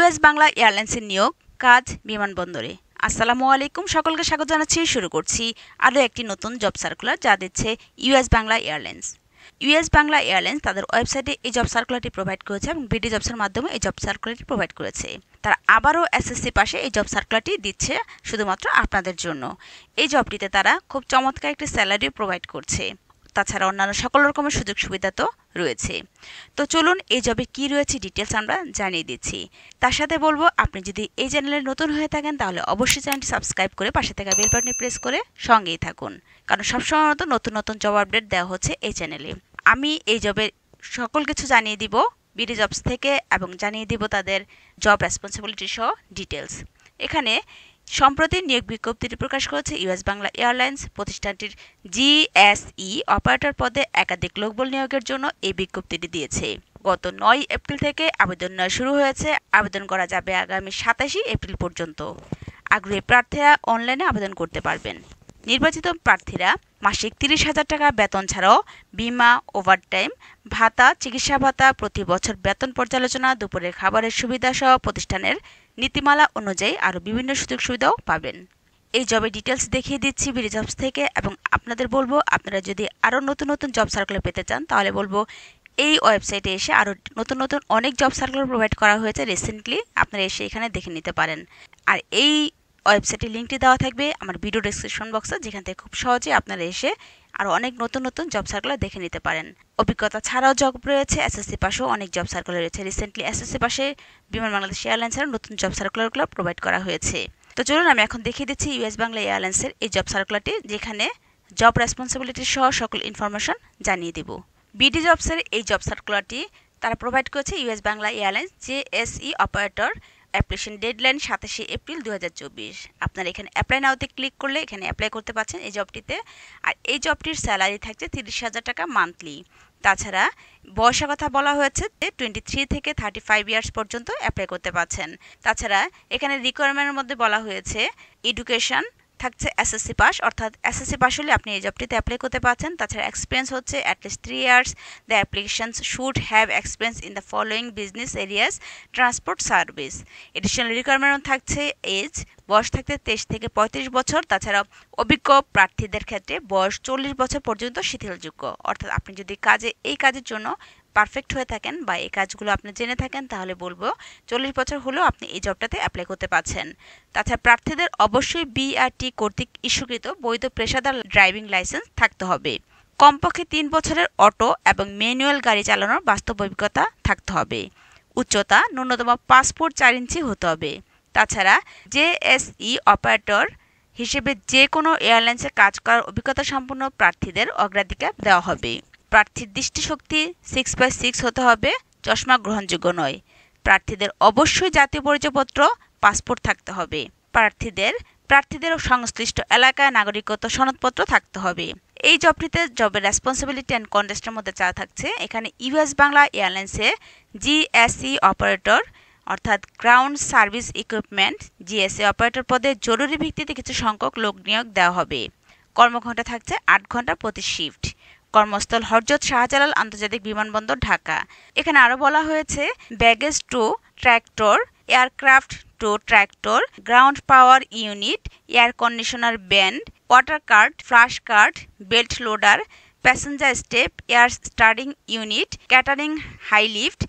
US Bangla এয়ারলাইন্সের নিয়োগ কাজ বিমানবন্দরে। আসসালামু আলাইকুম, সকলকে স্বাগত জানাচ্ছি। শুরু করছি আরও একটি নতুন জব সার্কুলার যা দিচ্ছে US Bangla airlines. US Bangla airlines তাদের ওয়েবসাইটে এই জব সার্কুলারটি প্রোভাইড করেছে এবং বিডি জবসের মাধ্যমে এই জব সার্কুলারটি প্রোভাইড করেছে। তারা আবারও এসএসসি পাশে এই জব সার্কুলারটি দিচ্ছে শুধুমাত্র আপনাদের জন্য। এই জবটিতে তারা খুব চমৎকার একটি স্যালারি প্রোভাইড করছে, তাছাড়া অন্যান্য সকল রকমের সুযোগ সুবিধা তো রয়েছে। তো চলুন এই জবে কি রয়েছে ডিটেলস আমরা জানিয়ে দিচ্ছি। তার সাথে বলবো, আপনি যদি এই চ্যানেলে নতুন হয়ে থাকেন তাহলে অবশ্যই চ্যানেলটি সাবস্ক্রাইব করে পাশে থাকা বেল বাটনে প্রেস করে সঙ্গেই থাকুন, কারণ সবসময় মতো নতুন নতুন জব আপডেট দেওয়া হচ্ছে এই চ্যানেলে। আমি এই জবের সকল কিছু জানিয়ে দিব বিডি জবস থেকে, এবং জানিয়ে দিব তাদের জব রেসপন্সিবিলিটি সহ ডিটেলস। এখানে সম্প্রতি নিয়োগ বিজ্ঞপ্তিটি প্রকাশ করেছে ইউএস বাংলা এয়ারলাইন্স। প্রতিষ্ঠানটির জিএসই অপারেটর পদে একাধিক লোকবল নিয়োগের জন্য এই বিজ্ঞপ্তিটি দিয়েছে। গত 9 এপ্রিল থেকে আবেদন শুরু হয়েছে। আবেদন করা যাবে আগামী 27 এপ্রিল পর্যন্ত। আগ্রহী প্রার্থীরা অনলাইনে আবেদন করতে পারবেন। নির্বাচিত প্রার্থীরা মাসিক 30,000 টাকা বেতন ছাড়াও বিমা, ওভারটাইম ভাতা, চিকিৎসা ভাতা, প্রতি বছর বেতন পর্যালোচনা, দুপুরের খাবারের সুবিধা সহ প্রতিষ্ঠানের নীতিমালা অনুযায়ী আরও বিভিন্ন সুযোগ সুবিধাও পাবেন। এই জবের ডিটেলস দেখিয়ে দিচ্ছি বিডি জবস থেকে, এবং আপনাদের বলবো আপনারা যদি আরও নতুন নতুন জব সার্কুলার পেতে চান তাহলে বলবো এই ওয়েবসাইটে এসে আরও নতুন নতুন অনেক জব সার্কুলার প্রোভাইড করা হয়েছে রিসেন্টলি, আপনারা এসে এখানে দেখে নিতে পারেন। আর এই ওয়েবসাইটের লিঙ্কটি দেওয়া থাকবে আমার ভিডিও ডেসক্রিপশন বক্সে, যেখান থেকে খুব সহজে আপনারা এসে আরও অনেক নতুন নতুন জব সার্কুলার দেখে নিতে পারেন। অভিজ্ঞতা ছাড়াও জব রয়েছে, এসএসসি পাশেও অনেক জব সার্কুলার রয়েছে। রিসেন্টলি এসএসসি পাশে বিমান বাংলাদেশ এয়ারলাইন্সের নতুন জব সার্কুলারগুলো প্রোভাইড করা হয়েছে। তো চলুন আমি এখন দেখিয়ে দিচ্ছি ইউএস বাংলা এয়ারলাইন্সের এই জব সার্কুলারটি, যেখানে জব রেসপন্সিবিলিটি সহ সকল ইনফরমেশন জানিয়ে দেব। বিডি জবসের এই জব সার্কুলারটি তারা প্রোভাইড করেছে US Bangla airlines JSE operator. Application deadline 27 April 2024। আপনারা এখানে অ্যাপ্লাই নাওতে ক্লিক করলে এখানে অ্যাপ্লাই করতে পারছেন এই জবটিতে। আর এই জবটির স্যালারি থাকছে 30,000 টাকা মান্থলি। তাছাড়া বয়সের কথা বলা হয়েছে 23 থেকে 35 ইয়ার্স পর্যন্ত অ্যাপ্লাই করতে পারছেন। তাছাড়া এখানে রিকোয়ারমেন্টের মধ্যে বলা হয়েছে এডুকেশন থাকছে এসএসসি পাস, অর্থাৎ এসএসসি পাস হলে আপনি এই জবটিতে অ্যাপ্লাই করতে পারছেন। তাছাড়া এক্সপিরিয়েন্স হচ্ছে at least 3 years. The applications should have experience in the following business areas transport service. Additional requirement থাকছে এজ, বয়স থাকতে 23 থেকে 35 বছর। তাছাড়া অভিজ্ঞ প্রার্থীদের ক্ষেত্রে বয়স 40 বছর পর্যন্ত শিথিলযোগ্য, অর্থাৎ আপনি যদি এই কাজের জন্য পারফেক্ট হয়ে থাকেন বা এই কাজগুলো আপনি জেনে থাকেন তাহলে বলবো 40 বছর হলেও আপনি এই জবটাতে অ্যাপ্লাই করতে পারছেন। তাছাড়া প্রার্থীদের অবশ্যই বিআরটি কর্তৃক ইস্যুকৃত বৈধ পেশাদার ড্রাইভিং লাইসেন্স থাকতে হবে। কমপক্ষে 3 বছরের অটো এবং ম্যানুয়াল গাড়ি চালানোর বাস্তব অভিজ্ঞতা থাকতে হবে। উচ্চতা ন্যূনতম 5 ফুট 4 ইঞ্চি হতে হবে। তাছাড়া জেএসই অপারেটর হিসেবে যে কোনো এয়ারলাইন্সে কাজ করার অভিজ্ঞতা সম্পন্ন প্রার্থীদের অগ্রাধিকার দেওয়া হবে। প্রার্থীর দৃষ্টিশক্তি 6/6 হতে হবে, চশমা গ্রহণযোগ্য নয়। প্রার্থীদের অবশ্যই জাতীয় পরিচয়পত্র, পাসপোর্ট থাকতে হবে। প্রার্থীদের সংশ্লিষ্ট এলাকায় নাগরিকত্ব সনদপত্র থাকতে হবে। এই জবটিতে জবের রেসপন্সিবিলিটি অ্যান্ড কন্টেস্টের মধ্যে চা থাকছে। এখানে ইউএস বাংলা এয়ারলাইন্সে জিএসই অপারেটর অর্থাৎ ground service equipment GSE operator পদে জরুরি ভিত্তিতে কিছু সংখ্যক লোক নিয়োগ দেওয়া হবে। কর্মঘণ্টা থাকছে 8 ঘন্টা প্রতি শিফট। কর্মস্থল হযরত শাহজালাল আন্তর্জাতিক বিমানবন্দর, ঢাকা। এখানে আরও বলা হয়েছে baggage tow tractor, aircraft tow tractor, ground power unit, air conditioner band, water cart, flush cart, belt loader, passenger step, air starting unit, catering, high lift,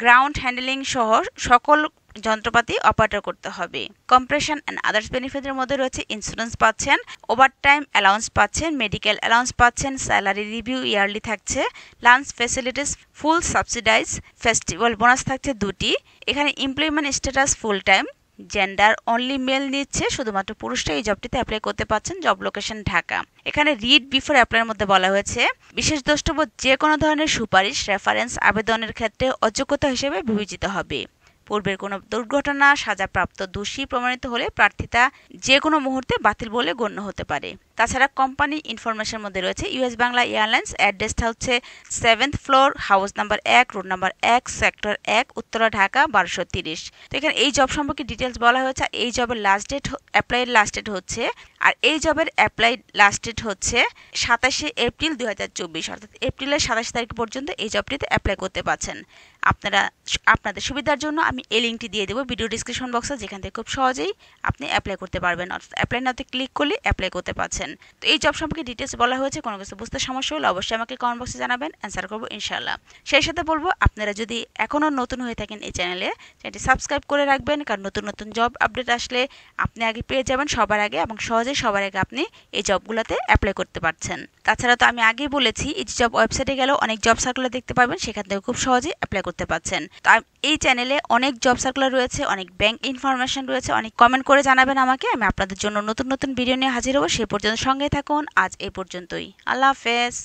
ground handling সহ সকল যন্ত্রপাতি অপারেটর করতে হবে। কম্প্রেশন অ্যান্ড আদার্স বেনিফিটের মধ্যে রয়েছে insurance পাচ্ছেন, overtime allowance পাচ্ছেন, medical allowance পাচ্ছেন, স্যালারি রিভিউ ইয়ারলি থাকছে, লাঞ্চ ফ্যাসিলিটিস ফুল সাবসিডাইজ, ফেস্টিভ্যাল বোনাস থাকছে 2টি। এখানে employment status full time, gender only mail নিচ্ছে, শুধুমাত্র পুরুষরা এই জবটিতে অ্যাপ্লাই করতে পারছেন। Job location Dhaka. এখানে রিড বিফোর অ্যাপ্লাইয়ের মধ্যে বলা হয়েছে বিশেষ দ্রষ্টব্য যে কোনো ধরনের সুপারিশ রেফারেন্স আবেদনের ক্ষেত্রে অযোগ্যতা হিসেবে বিবেচিত হবে। পূর্বের কোনো দুর্ঘটনা সাজাপ্রাপ্ত দোষী প্রমাণিত হলে প্রার্থিতা যে কোনো মুহূর্তে বাতিল বলে গণ্য হতে পারে। তাছাড়া কোম্পানি ইনফরমেশনের মধ্যে রয়েছে ইউএস বাংলা এয়ারলাইন্স অ্যাড্রেসটা হচ্ছে 7th floor, house number 1, road number 1, sector 1, Uttara, Dhaka 1230। তো এখানে এই জব সম্পর্কে ডিটেলস বলা হয়েছে। এই জবের লাস্ট ডেট অ্যাপ্লাইয়ের লাস্ট ডেট হচ্ছে আর এই জবের অ্যাপ্লাই লাস্ট ডেট হচ্ছে 27 এপ্রিল 2024, অর্থাৎ এপ্রিলের 27 তারিখ পর্যন্ত এই জবটিতে অ্যাপ্লাই করতে পারছেন। আপনারা আপনাদের সুবিধার জন্য আমি এই লিঙ্কটি দিয়ে দেবো ভিডিও ডিসক্রিপশন বক্সে, যেখান থেকে খুব সহজেই আপনি অ্যাপ্লাই করতে পারবেন। অর্থাৎ অ্যাপ্লাই নাওতে ক্লিক করলে অ্যাপ্লাই করতে পারছেন। তো এই জব সম্পর্কে ডিটেলস বলা হয়েছে, কোনো কিছু বুঝতে সমস্যা হলে অবশ্যই আমাকে কমেন্ট বক্সে জানাবেন, অ্যান্সার করবো ইনশাআল্লাহ। সেই সাথে বলবো, আপনারা যদি এখনও নতুন হয়ে থাকেন এই চ্যানেলটি সাবস্ক্রাইব করে রাখবেন, কারণ নতুন নতুন জব আপডেট আসলে আপনি আগে পেয়ে যাবেন সবার আগে, এবং সহজেই সবার আগে আপনি এই জবগুলোতে অ্যাপ্লাই করতে পারছেন। তাছাড়া তো আমি আগেই বলেছি, এই জব ওয়েবসাইটে গেলেও অনেক জব সার্কুলার দেখতে পাবেন, সেখান থেকে খুব সহজেই অ্যাপ্লাই করতে পারছেন। তো এই চ্যানেলে অনেক জব সার্কুলার রয়েছে, অনেক ব্যাংক ইনফরমেশন রয়েছে, অনেক কমেন্ট করে জানাবেন আমাকে, আমি আপনাদের জন্য নতুন নতুন ভিডিও নিয়ে হাজির হব। সে পর্যন্ত সঙ্গে থাকুন। আজ এই পর্যন্তই, আল্লাহ হাফেজ।